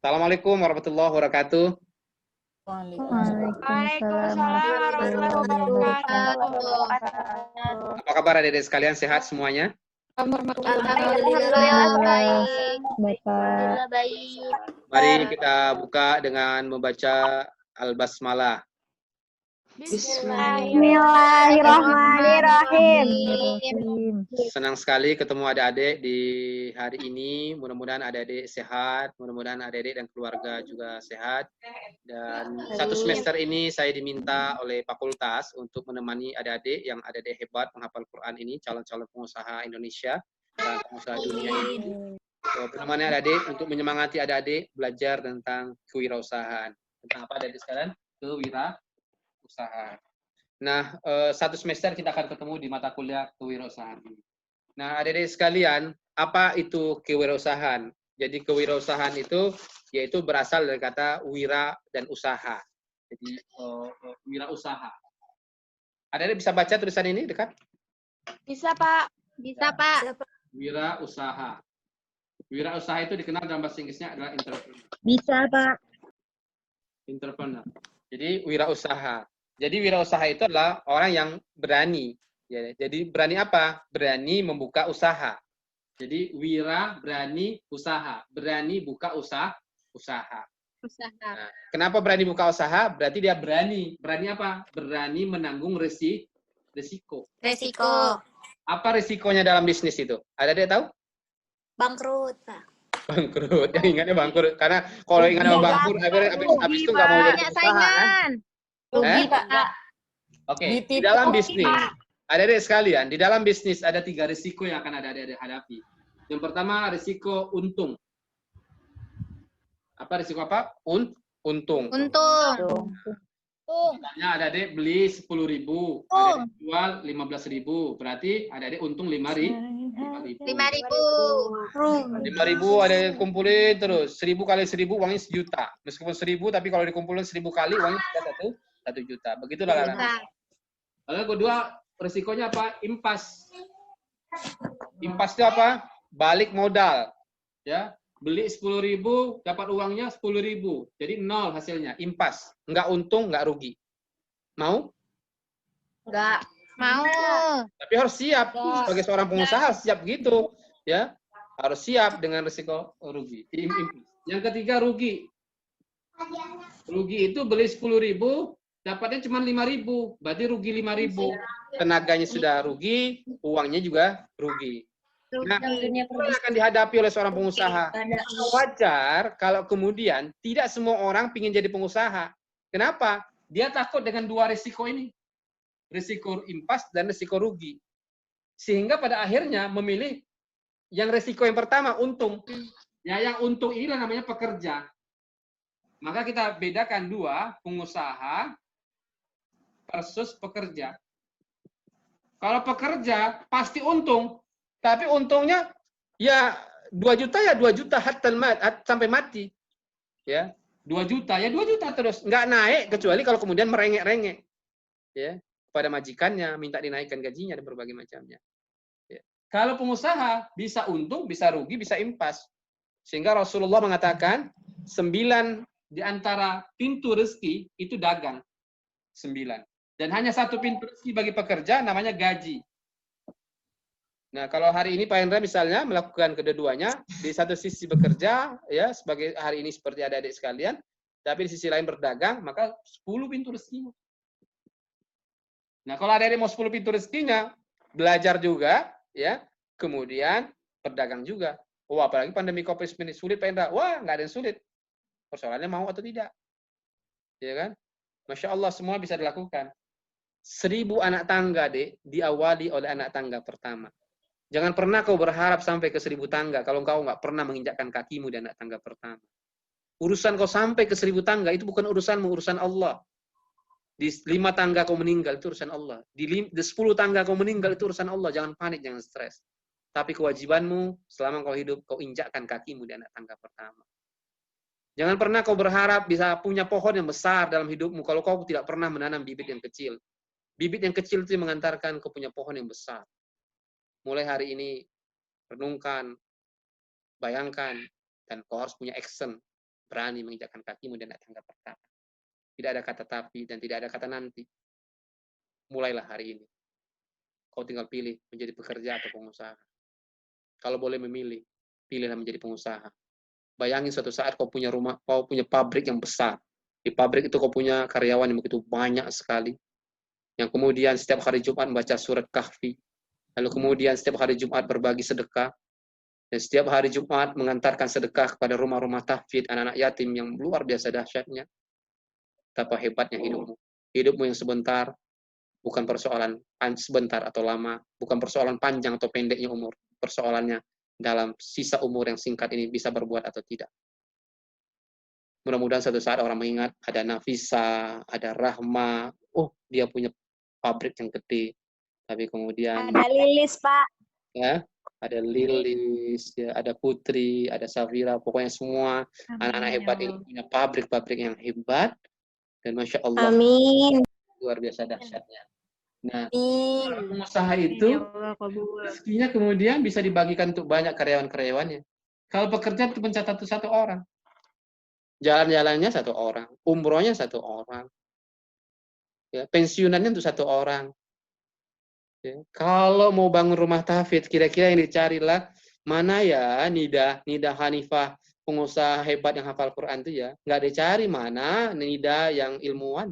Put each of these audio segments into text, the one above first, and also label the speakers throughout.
Speaker 1: Assalamualaikum warahmatullahi wabarakatuh.
Speaker 2: Waalaikumsalam warahmatullahi wabarakatuh.
Speaker 1: Apa kabar adik-adik sekalian? Sehat semuanya?
Speaker 2: Alhamdulillah baik.
Speaker 3: Alhamdulillah baik.
Speaker 1: Mari kita buka dengan membaca Al-Basmalah.
Speaker 2: Bismillahirrahmanirrahim.
Speaker 1: Senang sekali ketemu adik-adik di hari ini. Mudah-mudahan adik-adik sehat, mudah-mudahan adik-adik dan keluarga juga sehat. Dan satu semester ini saya diminta oleh fakultas untuk menemani adik-adik yang adik-adik hebat menghafal Quran ini, calon-calon pengusaha Indonesia dan pengusaha dunia ini. So, menemani adik-adik untuk menyemangati adik-adik belajar tentang kewirausahaan. Tentang apa adik-adik sekalian? Kewirausahaan. Nah, satu semester kita akan ketemu di mata kuliah kewirausahaan ini. Nah, adik-adik sekalian, apa itu kewirausahaan? Jadi kewirausahaan itu yaitu berasal dari kata wira dan usaha. Jadi wirausaha. Adik-adik bisa baca tulisan ini dekat?
Speaker 3: Bisa, Pak.
Speaker 2: Bisa, Pak.
Speaker 1: Wirausaha. Wirausaha itu dikenal dalam bahasa Inggrisnya adalah entrepreneur.
Speaker 2: Bisa, Pak.
Speaker 1: Entrepreneur. Jadi wirausaha. Jadi wirausaha itu adalah orang yang berani. Ya, jadi berani apa? Berani membuka usaha. Jadi wira berani usaha, berani buka usaha. Nah, kenapa berani buka usaha? Berarti dia berani. Berani apa? Berani menanggung resiko.
Speaker 3: Resiko.
Speaker 1: Apa resikonya dalam bisnis itu? Ada dia tahu?
Speaker 3: Bangkrut, Pak.
Speaker 1: Bangkrut. Yang ingatnya bangkrut. Karena kalau ingatnya bangkrut, habis itu nggak mau jadi usaha. Kan?
Speaker 3: Rugi, Pak.
Speaker 1: Oke, di dalam bisnis, adik-adik sekalian, di dalam bisnis ada 3 risiko yang akan adik-adik hadapi. Yang pertama, risiko untung. Apa risiko apa? Untung. Misalnya adik-adik beli 10.000, adik-adik jual 15.000, berarti adik-adik untung 5.000. 5.000 adik-adik kumpulin terus, 1.000 kali 1.000 uangnya 1 juta. Meskipun 1.000, tapi kalau dikumpulin 1.000 kali uangnya sudah 1 juta. Begitulah kan. Lalu kedua, risikonya apa? Impas. Impas itu apa? Balik modal. Ya, beli 10.000, dapat uangnya 10.000. Jadi 0 hasilnya, impas. Nggak untung, nggak rugi. Mau?
Speaker 3: Enggak. Mau.
Speaker 1: Tapi harus siap. Sebagai seorang pengusaha harus siap gitu. Ya, harus siap dengan risiko rugi. Yang ketiga, rugi. Rugi itu beli 10.000, dapatnya cuma 5.000, berarti rugi 5.000. Tenaganya sudah rugi, uangnya juga rugi. Nah, itu akan dihadapi oleh seorang pengusaha. Wajar kalau kemudian tidak semua orang ingin jadi pengusaha. Kenapa? Dia takut dengan 2 risiko ini. Risiko impas dan risiko rugi. Sehingga pada akhirnya memilih yang risiko yang pertama, untung. Ya, yang untung inilah namanya pekerja. Maka kita bedakan 2, pengusaha versus pekerja. Kalau pekerja pasti untung, tapi untungnya ya 2 juta ya 2 juta sampai mati. Ya, 2 juta ya 2 juta terus, nggak naik kecuali kalau kemudian merengek-rengek. Ya, pada majikannya minta dinaikkan gajinya dan berbagai macamnya. Ya. Kalau pengusaha bisa untung, bisa rugi, bisa impas. Sehingga Rasulullah mengatakan 9 di antara pintu rezeki itu dagang. 9. Dan hanya 1 pintu rezeki bagi pekerja, namanya gaji. Nah, kalau hari ini Pak Hendra misalnya melakukan kedua-duanya, di satu sisi bekerja, ya sebagai hari ini seperti adik-adik sekalian, tapi di sisi lain berdagang, maka 10 pintu rezekinya. Nah, kalau adik-adik mau 10 pintu rezekinya, belajar juga, ya, kemudian berdagang juga. Oh, apalagi pandemi COVID ini sulit, Pak Hendra. Wah, nggak ada yang sulit. Persoalannya mau atau tidak. Ya kan? Masya Allah, semua bisa dilakukan. 1.000 anak tangga, Dek, diawali oleh anak tangga pertama. Jangan pernah kau berharap sampai ke 1.000 tangga kalau kau nggak pernah menginjakkan kakimu di anak tangga pertama. Urusan kau sampai ke 1.000 tangga itu bukan urusanmu, urusan Allah. Di 5 tangga kau meninggal itu urusan Allah. Di 10 tangga kau meninggal itu urusan Allah. Jangan panik, jangan stres. Tapi kewajibanmu selama kau hidup, kau injakkan kakimu di anak tangga pertama. Jangan pernah kau berharap bisa punya pohon yang besar dalam hidupmu kalau kau tidak pernah menanam bibit yang kecil. Bibit yang kecil itu mengantarkan kau punya pohon yang besar. Mulai hari ini, renungkan, bayangkan, dan kau harus punya action. berani menginjakkan kakimu dan naik tangga pertama. Tidak ada kata tapi dan tidak ada kata nanti. Mulailah hari ini. Kau tinggal pilih menjadi pekerja atau pengusaha. Kalau boleh memilih, pilihlah menjadi pengusaha. Bayangin suatu saat kau punya rumah, kau punya pabrik yang besar. Di pabrik itu kau punya karyawan yang begitu banyak sekali. Yang kemudian setiap hari Jumat membaca surat Kahfi. Lalu kemudian setiap hari Jumat berbagi sedekah. Dan setiap hari Jumat mengantarkan sedekah kepada rumah-rumah tahfidz anak-anak yatim yang luar biasa dahsyatnya. Betapa hebatnya hidupmu. Hidupmu yang sebentar, bukan persoalan sebentar atau lama, bukan persoalan panjang atau pendeknya umur. Persoalannya dalam sisa umur yang singkat ini bisa berbuat atau tidak. Mudah-mudahan suatu saat orang mengingat ada Nafisa, ada Rahma, oh dia punya pabrik yang gede. Tapi kemudian
Speaker 2: Ada Lilis, Pak.
Speaker 1: ya, ada Lilis, ya, ada Putri, ada Safira, pokoknya semua anak-anak hebat ini punya pabrik-pabrik yang hebat dan Masya Allah
Speaker 2: Amin.
Speaker 1: luar biasa dahsyatnya. Nah,
Speaker 3: Amin.
Speaker 1: pengusaha itu rezekinya kemudian bisa dibagikan untuk banyak karyawan-karyawannya. Kalau pekerja itu mencatat satu orang. Jalan-jalannya satu orang, umrohnya satu orang, ya, pensiunannya untuk satu orang. Ya. Kalau mau bangun rumah tahfidz, kira-kira yang dicarilah mana ya Nida Hanifah, pengusaha hebat yang hafal Quran itu ya. Nggak dicari mana Nida yang ilmuwan,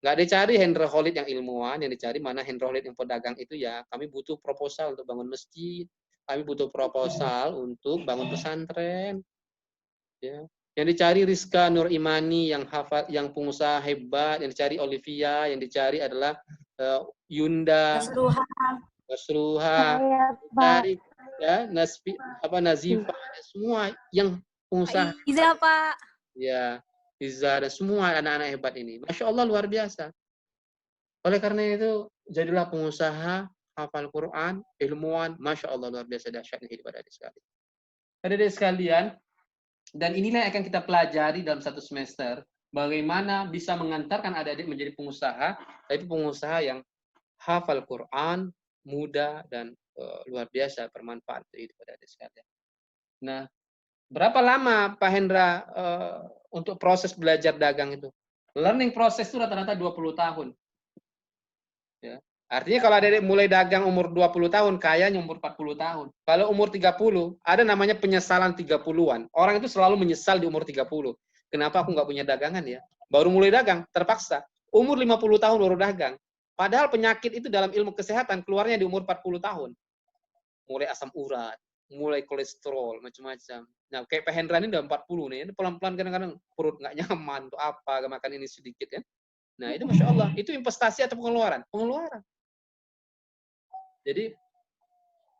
Speaker 1: nggak dicari Hendra Khalid yang ilmuwan, yang dicari mana Hendra Khalid yang pedagang itu ya. Kami butuh proposal untuk bangun masjid, kami butuh proposal untuk bangun pesantren. Ya. Yang dicari Rizka Nur Imani yang hafal, yang pengusaha hebat, yang dicari Olivia, yang dicari adalah Yunda, Basruha, cari ya Nazifah, semua yang pengusaha.
Speaker 3: Iza, Pak.
Speaker 1: Ya, Iza dan semua anak-anak hebat ini. Masya Allah luar biasa. Oleh karena itu, jadilah pengusaha, hafal Quran, ilmuwan, Masya Allah luar biasa dahsyatnya hidup adik sekalian. Adik sekalian, dan inilah yang akan kita pelajari dalam satu semester, bagaimana bisa mengantarkan adik-adik menjadi pengusaha, tapi pengusaha yang hafal Quran, muda, dan luar biasa bermanfaat itu pada adik sekalian. Nah, berapa lama Pak Hendra untuk proses belajar dagang itu? Learning proses itu rata-rata 20 tahun. Ya. Artinya kalau adik mulai dagang umur 20 tahun, kayaknya umur 40 tahun. Kalau umur 30, ada namanya penyesalan 30-an. Orang itu selalu menyesal di umur 30. Kenapa aku nggak punya dagangan ya? Baru mulai dagang, terpaksa. Umur 50 tahun baru dagang. Padahal penyakit itu dalam ilmu kesehatan keluarnya di umur 40 tahun. Mulai asam urat, mulai kolesterol, macam-macam. Nah, kayak Pak Hendra ini udah 40 nih. Pelan-pelan kadang-kadang perut nggak nyaman, tuh apa, makan ini sedikit ya. Nah, itu Masya Allah. Itu investasi atau pengeluaran? Pengeluaran. Jadi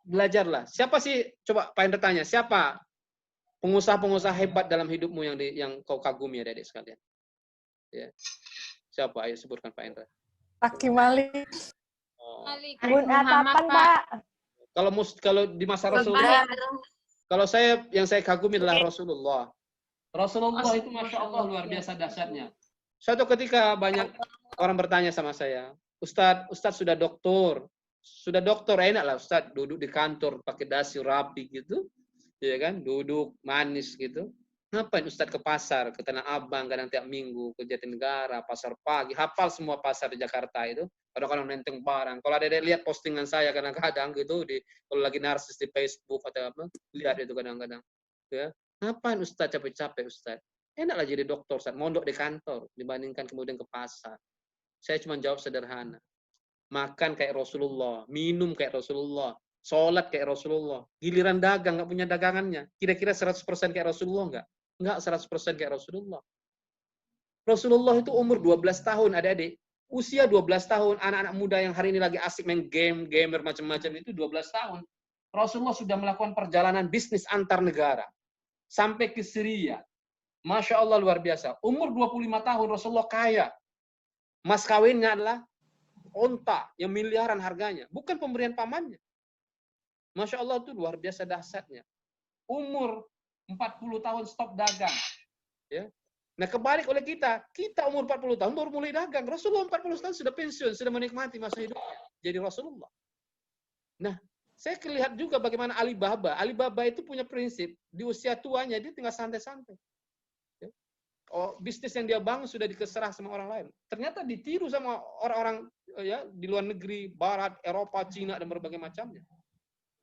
Speaker 1: belajarlah. Siapa sih, coba Pak Hendra tanya, siapa pengusaha-pengusaha hebat dalam hidupmu yang kau kagumi ya adik sekalian? Ya. Siapa? Ayo sebutkan Pak Hendra.
Speaker 2: Pak Kimali.
Speaker 1: Oh.
Speaker 2: Bun Atapan, Pak.
Speaker 1: Kalau di masa Rasulullah, kalau yang saya kagumi adalah Rasulullah. Rasulullah itu Masya Allah luar biasa dahsyatnya. Suatu ketika banyak orang bertanya sama saya, Ustadz sudah doktor enak lah Ustadz duduk di kantor pakai dasi rapi gitu, ya kan, duduk manis gitu. Ngapain Ustadz ke pasar, ke Tanah Abang kadang tiap minggu, ke Jatinegara, pasar pagi, hafal semua pasar di Jakarta itu. Kadang-kadang nenteng barang. Kalau ada lihat postingan saya kadang-kadang gitu kalau lagi narsis di Facebook atau apa, lihat itu kadang-kadang. Ya, ngapain Ustadz capek-capek Ustadz? Enaklah jadi dokter Ustadz, mondok di kantor dibandingkan kemudian ke pasar. Saya cuma jawab sederhana. Makan kayak Rasulullah, minum kayak Rasulullah, sholat kayak Rasulullah. Giliran dagang nggak punya dagangannya. Kira-kira 100% kayak Rasulullah nggak? Nggak 100% kayak Rasulullah. Rasulullah itu umur 12 tahun, adik-adik. Usia 12 tahun, anak-anak muda yang hari ini lagi asik main gamer macam-macam itu 12 tahun. Rasulullah sudah melakukan perjalanan bisnis antar negara. Sampai ke Syria. Masya Allah luar biasa. Umur 25 tahun Rasulullah kaya. Mas kawinnya adalah onta yang miliaran harganya. Bukan pemberian pamannya. Masya Allah itu luar biasa dahsyatnya. Umur 40 tahun stop dagang. Ya. Nah kebalik oleh kita umur 40 tahun baru mulai dagang. Rasulullah 40 tahun sudah pensiun, sudah menikmati masa hidupnya. Jadi Rasulullah. Nah Saya lihat juga bagaimana Alibaba. Alibaba itu punya prinsip, di usia tuanya dia tinggal santai-santai. Ya. Oh, bisnis yang dia bangun sudah dikeserah sama orang lain. Ternyata ditiru sama orang-orang ya di luar negeri, Barat, Eropa, Cina, dan berbagai macamnya.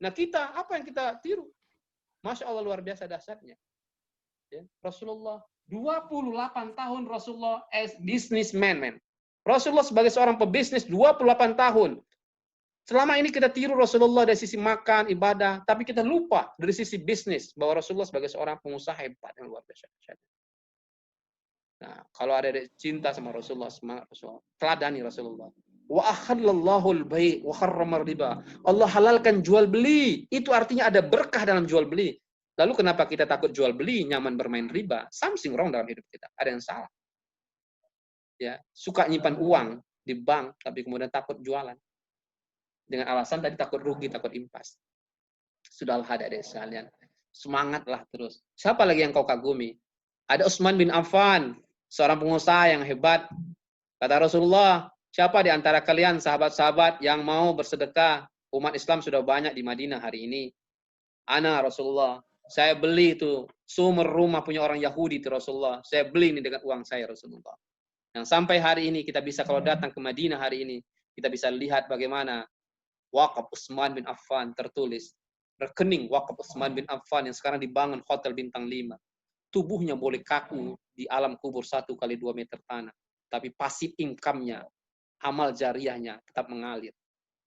Speaker 1: Nah kita, apa yang kita tiru? Masya Allah luar biasa dahsyatnya. Ya. Rasulullah, 28 tahun Rasulullah as businessman. Man. Rasulullah sebagai seorang pebisnis 28 tahun. Selama ini kita tiru Rasulullah dari sisi makan, ibadah, tapi kita lupa dari sisi bisnis bahwa Rasulullah sebagai seorang pengusaha hebat yang luar biasa. Nah, kalau ada cinta sama Rasulullah, semangat Rasulullah, teladani Rasulullah. Wa ahallallahu al-bai' wa harrama riba. Allah halalkan jual beli. Itu artinya ada berkah dalam jual beli. Lalu kenapa kita takut jual beli, nyaman bermain riba? Something wrong dalam hidup kita. Ada yang salah. Ya, suka nyimpan uang di bank tapi kemudian takut jualan. Dengan alasan tadi takut rugi, takut impas. Sudahlah adik-adik sekalian. Semangatlah terus. Siapa lagi yang kau kagumi? Ada Utsman bin Affan, seorang pengusaha yang hebat. Kata Rasulullah, siapa di antara kalian sahabat-sahabat yang mau bersedekah? Umat Islam sudah banyak di Madinah hari ini. Ana Rasulullah, saya beli itu sumur rumah punya orang Yahudi itu Rasulullah. Saya beli ini dengan uang saya Rasulullah. Yang sampai hari ini kita bisa kalau datang ke Madinah hari ini, kita bisa lihat bagaimana wakaf Utsman bin Affan tertulis. Rekening wakaf Utsman bin Affan yang sekarang dibangun hotel bintang 5. Tubuhnya boleh kaku di alam kubur 1 kali 2 meter tanah. Tapi pasif income-nya, amal jariahnya tetap mengalir.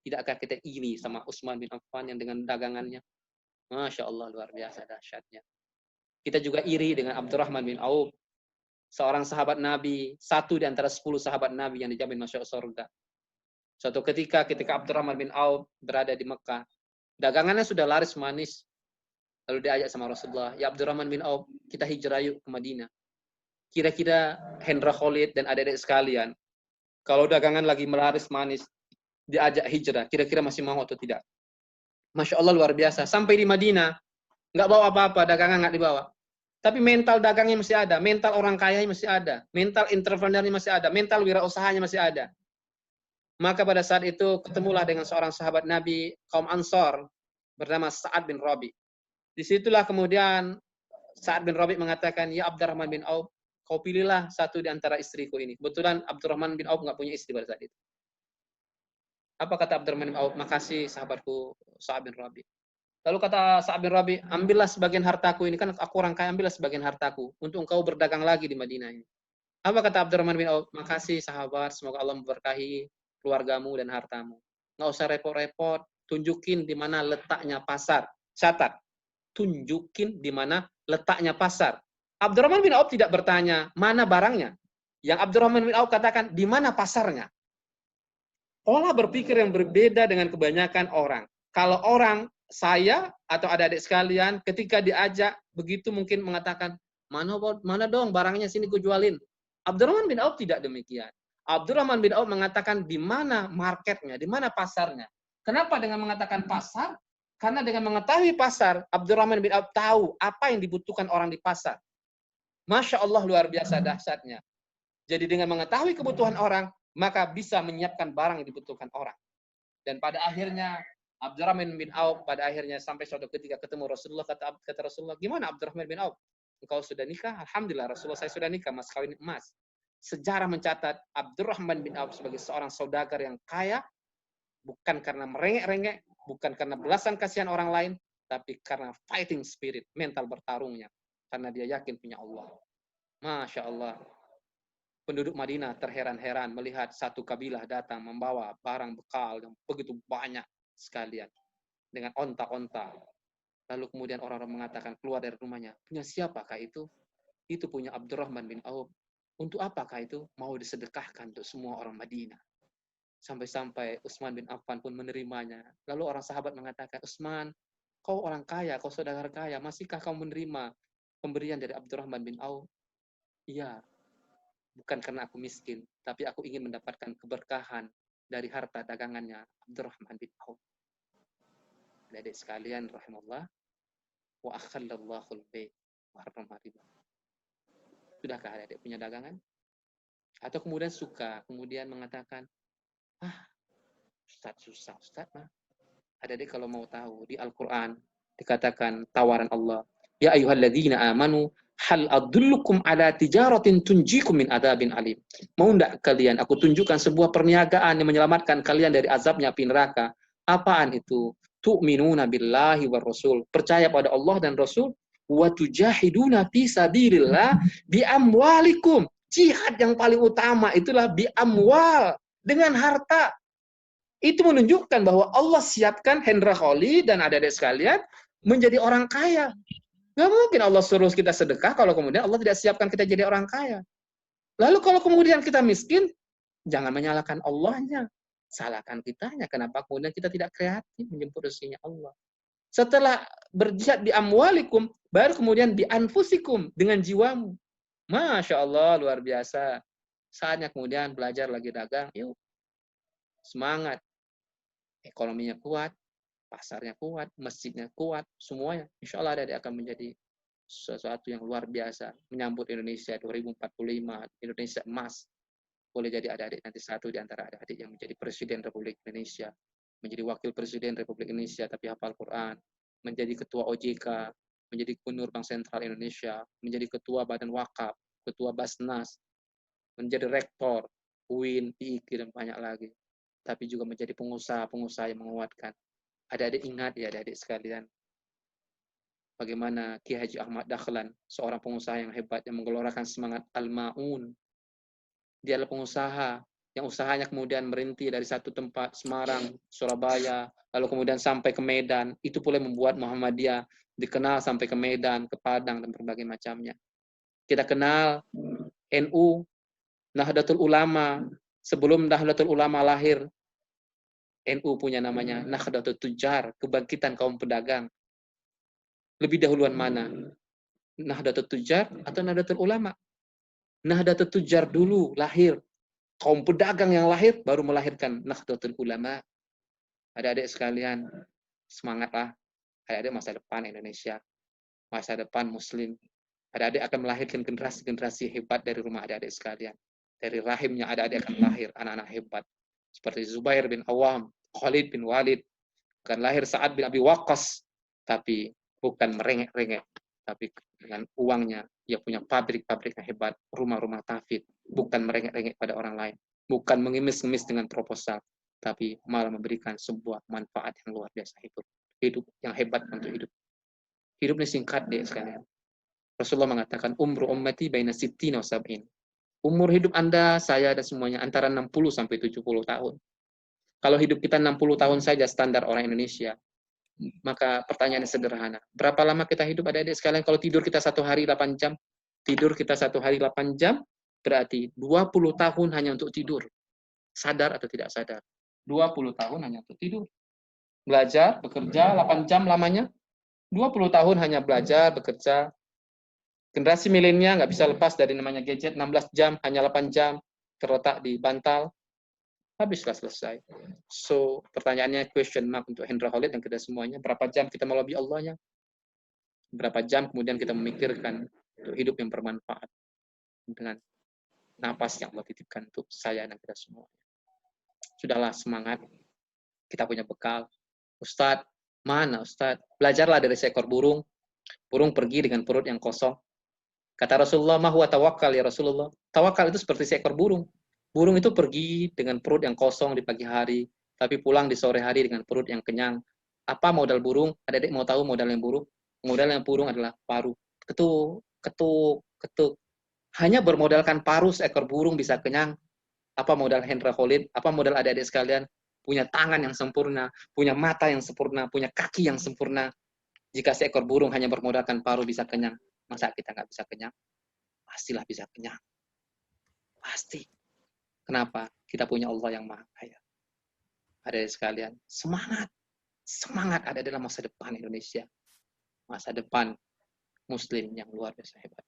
Speaker 1: Tidakkah kita iri sama Utsman bin Affan yang dengan dagangannya? Masya Allah luar biasa dahsyatnya. Kita juga iri dengan Abdurrahman bin Auf. Seorang sahabat Nabi, satu di antara 10 sahabat Nabi yang dijamin masuk surga. Suatu ketika Abdurrahman bin Auf berada di Mekah, dagangannya sudah laris manis. Lalu diajak sama Rasulullah, ya Abdurrahman bin Auf, kita hijrah yuk ke Madinah. Kira-kira Hendra Khalid dan adik-adik sekalian, kalau dagangan lagi laris manis, diajak hijrah, kira-kira masih mau atau tidak? Masya Allah luar biasa. Sampai di Madinah, nggak bawa apa-apa, dagangan nggak dibawa. Tapi mental dagangnya masih ada, mental orang kaya masih ada, mental entrepreneurnya masih ada, mental wirausahanya masih ada. Maka pada saat itu ketemulah dengan seorang sahabat Nabi kaum Ansor bernama Sa'ad bin Rabi. Disitulah kemudian Sa'ad bin Rabi mengatakan, ya Abdurrahman bin Auf, kau pilihlah satu di antara istriku ini. Kebetulan Abdurrahman bin Auf nggak punya istri pada saat itu. Apa kata Abdurrahman bin Auf? Makasih sahabatku Sa'ad bin Rabi. Lalu kata Sa'ad bin Rabi, ambillah sebagian hartaku ini, kan aku orang kaya, ambillah sebagian hartaku untuk engkau berdagang lagi di Madinah ini. Apa kata Abdurrahman bin Auf? Makasih sahabat, semoga Allah memberkahi keluargamu dan hartamu. Nggak usah repot-repot, tunjukin di mana letaknya pasar. Catat, tunjukin di mana letaknya pasar. Abdurrahman bin Auf tidak bertanya, mana barangnya? Yang Abdurrahman bin Auf katakan, di mana pasarnya? Pola berpikir yang berbeda dengan kebanyakan orang. Kalau orang, saya atau adik-adik sekalian, ketika diajak, begitu mungkin mengatakan, mana dong barangnya sini gue jualin. Abdurrahman bin Auf tidak demikian. Abdurrahman bin Auf mengatakan di mana marketnya, di mana pasarnya. Kenapa dengan mengatakan pasar? Karena dengan mengetahui pasar, Abdurrahman bin Auf tahu apa yang dibutuhkan orang di pasar. Masya Allah luar biasa dahsyatnya. Jadi dengan mengetahui kebutuhan orang, maka bisa menyiapkan barang yang dibutuhkan orang. Dan pada akhirnya, Abdurrahman bin Auf pada akhirnya sampai suatu ketika ketemu Rasulullah, kata Rasulullah, gimana Abdurrahman bin Auf? Engkau sudah nikah? Alhamdulillah Rasulullah, saya sudah nikah, mas kawin emas. Sejarah mencatat Abdurrahman bin Auf sebagai seorang saudagar yang kaya, bukan karena merengek-rengek, bukan karena belasan kasihan orang lain, tapi karena fighting spirit, mental bertarungnya. Karena dia yakin punya Allah. Masya Allah. Penduduk Madinah terheran-heran melihat satu kabilah datang membawa barang bekal yang begitu banyak sekalian. Dengan onta-onta. Lalu kemudian orang-orang mengatakan keluar dari rumahnya. Punya siapakah itu? Itu punya Abdurrahman bin Auf. Untuk apakah itu? Mau disedekahkan untuk semua orang Madinah. Sampai-sampai Utsman bin Affan pun menerimanya. Lalu orang sahabat mengatakan, Utsman, kau orang kaya, kau saudagar kaya, masihkah kau menerima pemberian dari Abdurrahman bin Auf? Iya, bukan karena aku miskin, tapi aku ingin mendapatkan keberkahan dari harta dagangannya Abdurrahman bin Auf. Adik sekalian, rahimahullah, wa akhallallahu al-bai' wa harrama riba. Sudahkah adik punya dagangan? Atau kemudian suka, kemudian mengatakan, Ustaz susah, Ustaz mah. Adik-adik kalau mau tahu, di Al-Quran dikatakan tawaran Allah. Ya ayyuhalladzina amanu, hal adullukum ala tijaratin tunjikum min adabin alim. Mau enggak kalian, aku tunjukkan sebuah perniagaan yang menyelamatkan kalian dari azabnya api neraka. Apaan itu? Tu'minuna billahi war rasul. Percaya pada Allah dan Rasul. Wa tujahiduna fi sabilillah bi amwalikum. Jihad yang paling utama itulah bi amwal. Dengan harta. Itu menunjukkan bahwa Allah siapkan Hendra Khalid dan adik-adik sekalian menjadi orang kaya. Nggak mungkin Allah suruh kita sedekah kalau kemudian Allah tidak siapkan kita jadi orang kaya. Lalu kalau kemudian kita miskin, jangan menyalahkan Allahnya. Salahkan kitanya. Kenapa kemudian kita tidak kreatif menjemput rezekinya Allah. Setelah berjihad di amwalikum, baru kemudian di anfusikum, dengan jiwamu. Masya Allah, luar biasa. Saatnya kemudian belajar lagi dagang, yuk. Semangat. Ekonominya kuat, pasarnya kuat, masjidnya kuat, semuanya. Insya Allah adik akan menjadi sesuatu yang luar biasa. Menyambut Indonesia 2045, Indonesia emas. Boleh jadi adik-adik nanti satu di antara adik-adik yang menjadi Presiden Republik Indonesia, menjadi Wakil Presiden Republik Indonesia tapi hafal Quran, menjadi Ketua OJK, menjadi Gubernur Bank Sentral Indonesia, menjadi Ketua Badan Wakaf, Ketua Basnas, menjadi Rektor, UIN, IIK, dan banyak lagi. Tapi juga menjadi pengusaha-pengusaha yang menguatkan. Adik-adik ingat ya adik-adik sekalian, bagaimana Ki Haji Ahmad Dahlan, seorang pengusaha yang hebat yang menggelorakan semangat Al-Ma'un. Dia adalah pengusaha yang usahanya kemudian merinti dari satu tempat, Semarang, Surabaya, lalu kemudian sampai ke Medan. Itu pula membuat Muhammadiyah dikenal sampai ke Medan, ke Padang, dan berbagai macamnya. Kita kenal NU, Nahdlatul Ulama. Sebelum Nahdlatul Ulama lahir, NU punya namanya Nahdlatul Tujjar, kebangkitan kaum pedagang. Lebih dahuluan mana? Nahdlatul Tujjar atau Nahdlatul Ulama? Nahdlatul Tujjar dulu lahir. Kaum pedagang yang lahir baru melahirkan Nahdlatul Ulama. Adik-adik sekalian, semangatlah. Adik-adik masa depan Indonesia, masa depan Muslim. Adik-adik akan melahirkan generasi-generasi hebat dari rumah adik-adik sekalian. Dari rahimnya adik-adik akan lahir anak-anak hebat. Seperti Zubair bin Awam, Khalid bin Walid, akan lahir Sa'ad bin Abi Waqqas, tapi bukan merengek-rengek, tapi dengan uangnya dia punya pabrik-pabrik yang hebat, rumah-rumah tahfidz, bukan merengek-rengek pada orang lain, bukan mengemis-ngemis dengan proposal, tapi malah memberikan sebuah manfaat yang luar biasa, hidup yang hebat untuk hidup. Hidup ini singkat deh sekalian. Rasulullah mengatakan umru ummati baina sittina wa sab'in. Umur hidup Anda, saya, dan semuanya antara 60 sampai 70 tahun. Kalau hidup kita 60 tahun saja standar orang Indonesia, maka pertanyaannya sederhana. Berapa lama kita hidup adik-adik sekalian? Kalau tidur kita 1 hari 8 jam, tidur kita 1 hari 8 jam, berarti 20 tahun hanya untuk tidur. Sadar atau tidak sadar? 20 tahun hanya untuk tidur. Belajar, bekerja 8 jam lamanya, 20 tahun hanya belajar, bekerja. Generasi milenial nggak bisa lepas dari namanya gadget, 16 jam, hanya 8 jam, terletak di bantal, habislah selesai. So, pertanyaannya question mark untuk Hendra Khalid dan kita semuanya, berapa jam kita melobi Allahnya? Berapa jam kemudian kita memikirkan untuk hidup yang bermanfaat dengan napas yang Allah titipkan untuk saya dan kita semua. Sudahlah, semangat. Kita punya bekal. Ustadz, mana Ustadz? Belajarlah dari seekor burung. Burung pergi dengan perut yang kosong. Kata Rasulullah, ma huwa tawakkal ya Rasulullah. Tawakal itu seperti seekor burung. Burung itu pergi dengan perut yang kosong di pagi hari, tapi pulang di sore hari dengan perut yang kenyang. Apa modal burung? Adik-adik mau tahu modal yang burung? Modal yang burung adalah paru. Ketuk, ketuk, ketuk. Hanya bermodalkan paru seekor burung bisa kenyang. Apa modal Hendra Khalid? Apa modal adik-adik sekalian? Punya tangan yang sempurna, punya mata yang sempurna, punya kaki yang sempurna. Jika seekor burung hanya bermodalkan paru bisa kenyang, masa kita nggak bisa kenyang? Pastilah bisa kenyang. Pasti. Kenapa? Kita punya Allah yang Maha Kaya. Adik-adik sekalian, semangat. Semangat ada dalam masa depan Indonesia. Masa depan Muslim yang luar biasa hebat.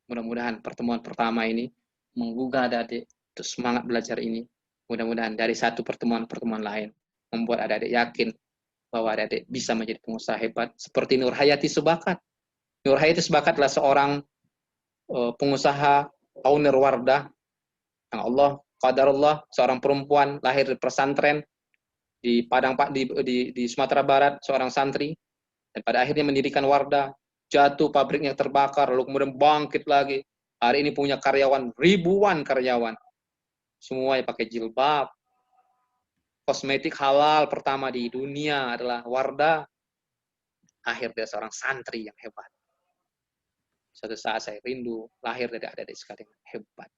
Speaker 1: Mudah-mudahan pertemuan pertama ini menggugah adik-adik untuk semangat belajar ini. Mudah-mudahan dari satu pertemuan-pertemuan lain membuat adik-adik yakin bahwa adik-adik bisa menjadi pengusaha hebat seperti Nur Hayati Subakat. Nur Hayati Subakat adalah seorang pengusaha owner Wardah yang Allah qadarullah, seorang perempuan lahir di pesantren, di Padang Pak di Sumatera Barat seorang santri, dan pada akhirnya mendirikan Wardah, jatuh, pabriknya terbakar, lalu kemudian bangkit lagi. Hari ini punya karyawan, ribuan karyawan, semuanya pakai jilbab. Kosmetik halal pertama di dunia adalah Wardah. Akhir dari seorang santri yang hebat. Suatu saat saya rindu lahir dari adik-adik sekalian yang hebat.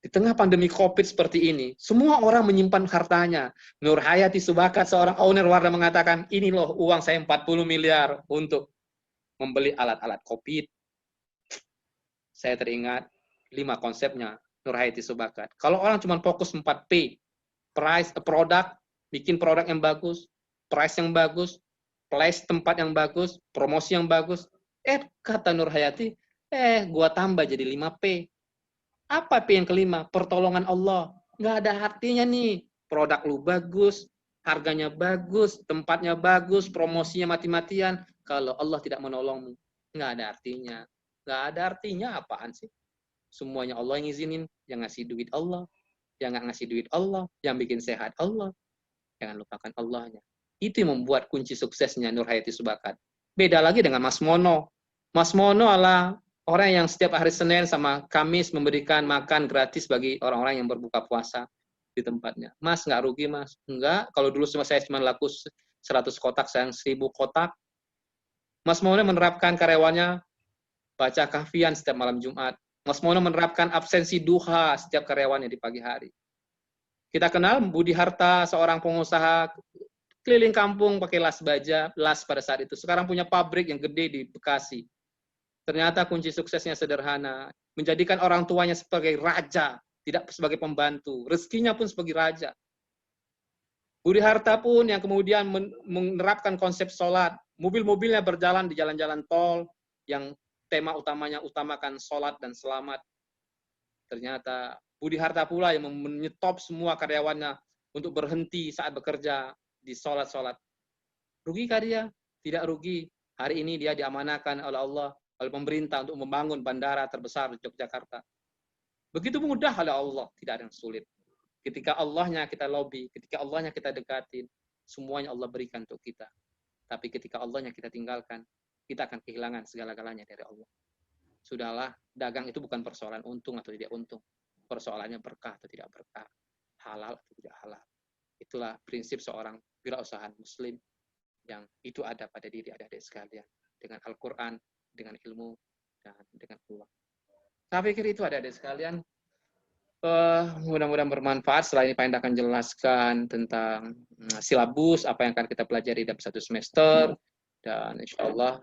Speaker 1: Di tengah pandemi COVID seperti ini, semua orang menyimpan hartanya. Nur Hayati Subakat, seorang owner Wardah, mengatakan, ini loh uang saya 40 miliar untuk membeli alat-alat COVID. Saya teringat 5 konsepnya Nur Hayati Subakat. Kalau orang cuma fokus 4P, price, produk, bikin produk yang bagus, price yang bagus, place tempat yang bagus, promosi yang bagus, kata Nur Hayati, gua tambah jadi 5P. Apa P yang kelima? Pertolongan Allah. Nggak ada artinya nih. Produk lu bagus, harganya bagus, tempatnya bagus, promosinya mati-matian. Kalau Allah tidak menolongmu, nggak ada artinya. Nggak ada artinya apaan sih? Semuanya Allah yang izinin. Yang ngasih duit Allah. Yang nggak ngasih duit Allah. Yang bikin sehat Allah. Jangan lupakan Allahnya. Itu yang membuat kunci suksesnya Nur Hayati Subakat. Beda lagi dengan Mas Mono. Mas Mono adalah orang yang setiap hari Senin sama Kamis memberikan makan gratis bagi orang-orang yang berbuka puasa di tempatnya. Mas, nggak rugi, Mas? Enggak. Kalau dulu saya cuma laku 100 kotak, sayang 1000 kotak. Mas Mono menerapkan karyawannya baca kahfian setiap malam Jumat. Mas Mono menerapkan absensi duha setiap karyawannya di pagi hari. Kita kenal Budi Harta, seorang pengusaha keliling kampung pakai las baja, las pada saat itu. Sekarang punya pabrik yang gede di Bekasi. Ternyata kunci suksesnya sederhana. Menjadikan orang tuanya sebagai raja, tidak sebagai pembantu. Rezekinya pun sebagai raja. Budi Harta pun yang kemudian menerapkan konsep sholat. Mobil-mobilnya berjalan di jalan-jalan tol yang tema utamanya utamakan sholat dan selamat. Ternyata Budi Harta pula yang menyetop semua karyawannya untuk berhenti saat bekerja di sholat-sholat. Rugikah dia? Tidak rugi. Hari ini dia diamanahkan oleh Allah, oleh pemerintah untuk membangun bandara terbesar di Yogyakarta. Begitu mudah oleh Allah, tidak ada yang sulit. Ketika Allahnya kita lobby, ketika Allahnya kita dekatin, semuanya Allah berikan untuk kita. Tapi ketika Allahnya kita tinggalkan, kita akan kehilangan segala-galanya dari Allah. Sudahlah, dagang itu bukan persoalan untung atau tidak untung. Persoalannya berkah atau tidak berkah, halal atau tidak halal. Itulah prinsip seorang wirausahawan Muslim yang itu ada pada diri adik-adik sekalian. Dengan Al-Quran, dengan ilmu, dan dengan Allah. Saya pikir itu adik-adik sekalian. Mudah-mudahan bermanfaat. Setelah ini Pak Indah akan jelaskan tentang silabus, apa yang akan kita pelajari dalam 1 semester. Dan insya Allah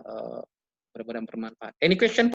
Speaker 1: mudah-mudahan bermanfaat. Any question?